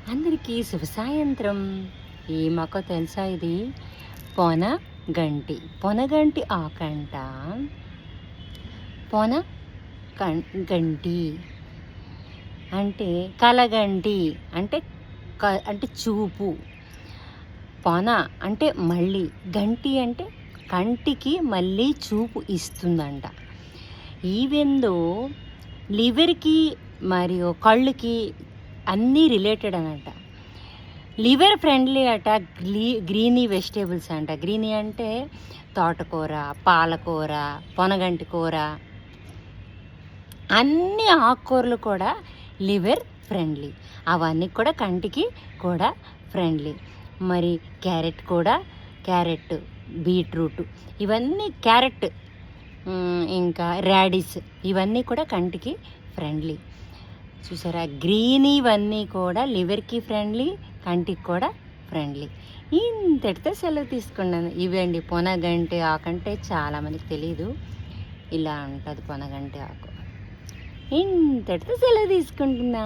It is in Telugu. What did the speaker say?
అందరికీ శుభ సాయంత్రం. ఈ మొక్క తెలుసా? ఇది పొనగంటి. పొనగంటి ఆకంట. పొన గంటి అంటే కలగంటి అంటే అంటే చూపు. పొన అంటే మళ్ళీ, గంటి అంటే కంటికి మళ్ళీ చూపు ఇస్తుందంట. ఈవెందో లివర్కి మరియు కళ్ళుకి అన్నీ రిలేటెడ్ అనంట. లివర్ ఫ్రెండ్లీ అట. గ్రీనీ వెజిటేబుల్స్ అంట. గ్రీనీ అంటే తోటకూర, పాలకూర, పొనగంటి కూర, అన్ని ఆకుకూరలు కూడా లివర్ ఫ్రెండ్లీ. అవన్నీ కూడా కంటికి కూడా ఫ్రెండ్లీ. మరి క్యారెట్, బీట్రూట్, ఇవన్నీ క్యారెట్, ఇంకా రాడిస్, ఇవన్నీ కూడా కంటికి ఫ్రెండ్లీ. చూసారా? గ్రీన్ ఇవన్నీ కూడా లివర్కి ఫ్రెండ్లీ, కంటికి కూడా ఫ్రెండ్లీ. ఇంతటితో సెలవు తీసుకున్నాను. ఇవండి పొనగంటి ఆకంటే చాలామందికి తెలీదు. ఇలా ఉంటుంది పొనగంటి ఆకు. ఇంతటితో సెలవు తీసుకుంటున్నా.